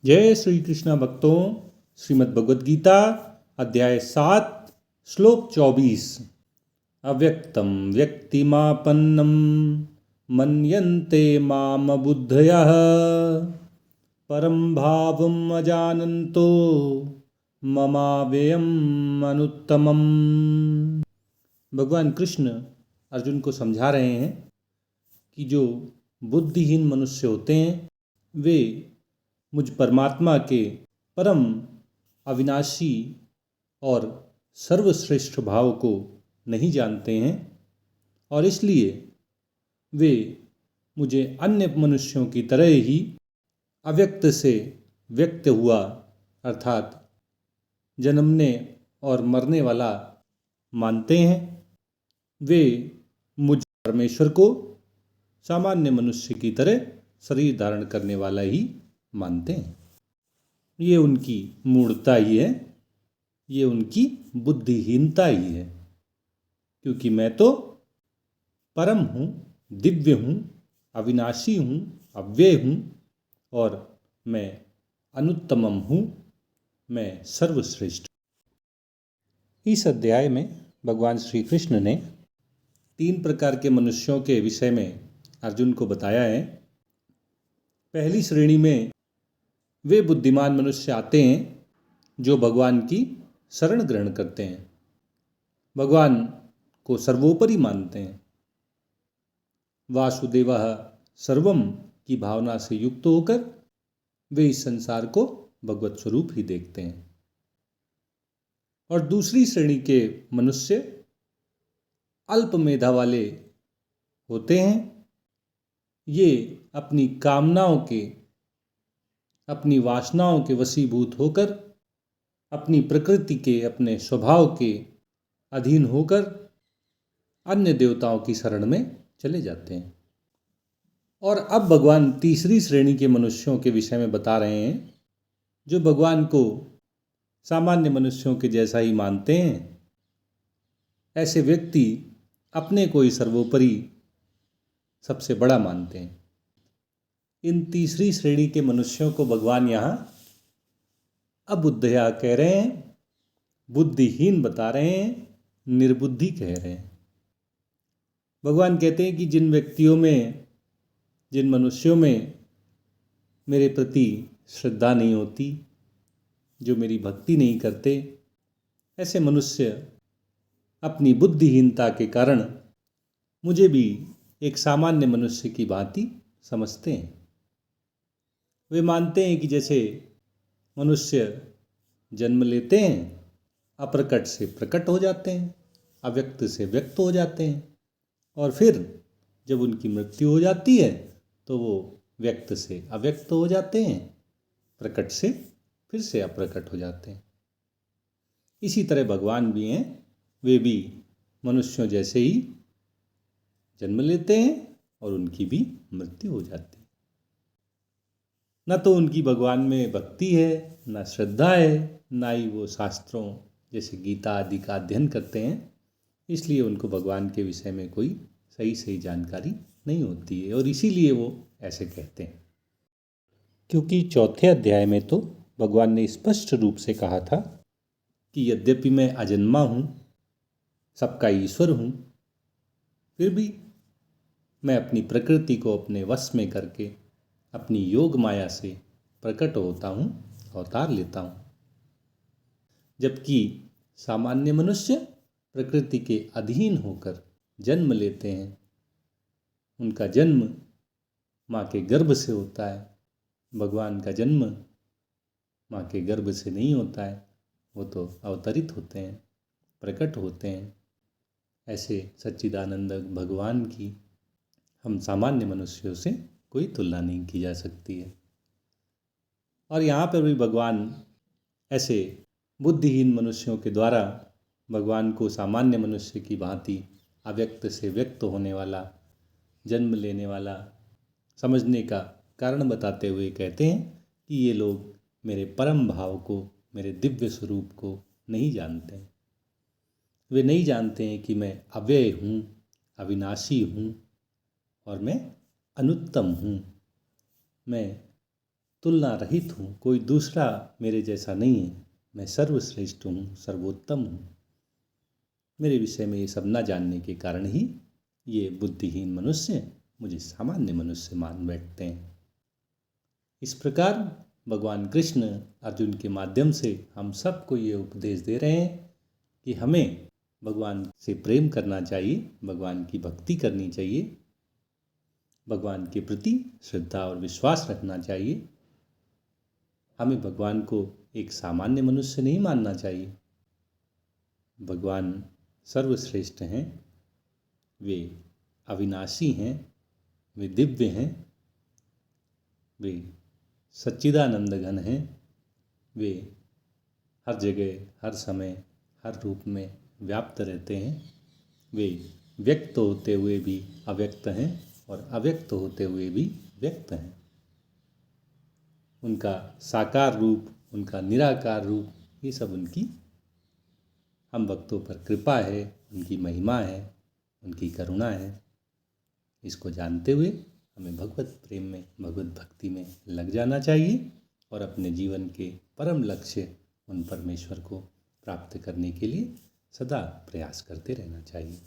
जय श्री कृष्ण भक्तों। श्रीमद् भगवद गीता अध्याय 7 श्लोक 24। अव्यक्तं व्यक्तिमापन्नं मन्यन्ते माम बुद्धयः परं भावम् अजानन्तो ममाव्ययम् अनुत्तमम्। भगवान कृष्ण अर्जुन को समझा रहे हैं कि जो बुद्धिहीन मनुष्य होते हैं वे मुझ परमात्मा के परम अविनाशी और सर्वश्रेष्ठ भाव को नहीं जानते हैं और इसलिए वे मुझे अन्य मनुष्यों की तरह ही अव्यक्त से व्यक्त हुआ अर्थात जन्मने और मरने वाला मानते हैं। वे मुझ परमेश्वर को सामान्य मनुष्य की तरह शरीर धारण करने वाला ही मानते हैं। ये उनकी मूढ़ता ही है, ये उनकी बुद्धिहीनता ही है, क्योंकि मैं तो परम हूँ, दिव्य हूँ, अविनाशी हूँ, अव्यय हूँ और मैं अनुत्तमम हूँ, मैं सर्वश्रेष्ठ। इस अध्याय में भगवान श्री कृष्ण ने 3 प्रकार के मनुष्यों के विषय में अर्जुन को बताया है। पहली श्रेणी में वे बुद्धिमान मनुष्य आते हैं जो भगवान की शरण ग्रहण करते हैं, भगवान को सर्वोपरि मानते हैं, वासुदेवः सर्वम की भावना से युक्त होकर वे इस संसार को भगवत स्वरूप ही देखते हैं। और दूसरी श्रेणी के मनुष्य अल्प मेधा वाले होते हैं। ये अपनी कामनाओं के, अपनी वासनाओं के वशीभूत होकर, अपनी प्रकृति के, अपने स्वभाव के अधीन होकर अन्य देवताओं की शरण में चले जाते हैं। और अब भगवान तीसरी श्रेणी के मनुष्यों के विषय में बता रहे हैं जो भगवान को सामान्य मनुष्यों के जैसा ही मानते हैं। ऐसे व्यक्ति अपने को ही सर्वोपरि सबसे बड़ा मानते हैं। इन तीसरी श्रेणी के मनुष्यों को भगवान यहाँ अबुद्धया कह रहे हैं, बुद्धिहीन बता रहे हैं, निर्बुद्धि कह रहे हैं। भगवान कहते हैं कि जिन व्यक्तियों में, जिन मनुष्यों में मेरे प्रति श्रद्धा नहीं होती, जो मेरी भक्ति नहीं करते, ऐसे मनुष्य अपनी बुद्धिहीनता के कारण मुझे भी एक सामान्य मनुष्य की भांति समझते हैं। वे मानते हैं कि जैसे मनुष्य जन्म लेते हैं, अप्रकट से प्रकट हो जाते हैं, अव्यक्त से व्यक्त हो जाते हैं और फिर जब उनकी मृत्यु हो जाती है तो वो व्यक्त से अव्यक्त हो जाते हैं, प्रकट से फिर से अप्रकट हो जाते हैं। इसी तरह भगवान भी हैं, वे भी मनुष्यों जैसे ही जन्म लेते हैं और उनकी भी मृत्यु हो जाती है। न तो उनकी भगवान में भक्ति है, न श्रद्धा है, ना ही वो शास्त्रों जैसे गीता आदि का अध्ययन करते हैं। इसलिए उनको भगवान के विषय में कोई सही जानकारी नहीं होती है और इसीलिए वो ऐसे कहते हैं। क्योंकि चौथे अध्याय में तो भगवान ने स्पष्ट रूप से कहा था कि यद्यपि मैं अजन्मा हूँ, सबका ईश्वर हूँ, फिर भी मैं अपनी प्रकृति को अपने वश में करके अपनी योग माया से प्रकट होता हूँ, अवतार लेता हूँ। जबकि सामान्य मनुष्य प्रकृति के अधीन होकर जन्म लेते हैं। उनका जन्म माँ के गर्भ से होता है। भगवान का जन्म माँ के गर्भ से नहीं होता है, वो तो अवतरित होते हैं, प्रकट होते हैं। ऐसे सच्चिदानंद भगवान की हम सामान्य मनुष्यों से कोई तुलना नहीं की जा सकती है। और यहाँ पर भी भगवान ऐसे बुद्धिहीन मनुष्यों के द्वारा भगवान को सामान्य मनुष्य की भांति अव्यक्त से व्यक्त होने वाला, जन्म लेने वाला समझने का कारण बताते हुए कहते हैं कि ये लोग मेरे परम भाव को, मेरे दिव्य स्वरूप को नहीं जानते हैं। वे नहीं जानते हैं कि मैं अव्यय हूँ, अविनाशी हूँ और मैं अनुत्तम हूँ, मैं तुलना रहित हूँ, कोई दूसरा मेरे जैसा नहीं है, मैं सर्वश्रेष्ठ हूँ, सर्वोत्तम हूँ। मेरे विषय में ये सब न जानने के कारण ही ये बुद्धिहीन मनुष्य मुझे सामान्य मनुष्य मान बैठते हैं। इस प्रकार भगवान कृष्ण अर्जुन के माध्यम से हम सबको ये उपदेश दे रहे हैं कि हमें भगवान से प्रेम करना चाहिए, भगवान की भक्ति करनी चाहिए, भगवान के प्रति श्रद्धा और विश्वास रखना चाहिए। हमें भगवान को एक सामान्य मनुष्य नहीं मानना चाहिए। भगवान सर्वश्रेष्ठ हैं, वे अविनाशी हैं, वे दिव्य हैं, वे सच्चिदानंद घन हैं, वे हर जगह, हर समय, हर रूप में व्याप्त रहते हैं। वे व्यक्त होते हुए भी अव्यक्त हैं और अव्यक्त होते हुए भी व्यक्त हैं। उनका साकार रूप, उनका निराकार रूप, ये सब उनकी हम भक्तों पर कृपा है, उनकी महिमा है, उनकी करुणा है। इसको जानते हुए हमें भगवत प्रेम में, भगवत भक्ति में लग जाना चाहिए और अपने जीवन के परम लक्ष्य उन परमेश्वर को प्राप्त करने के लिए सदा प्रयास करते रहना चाहिए।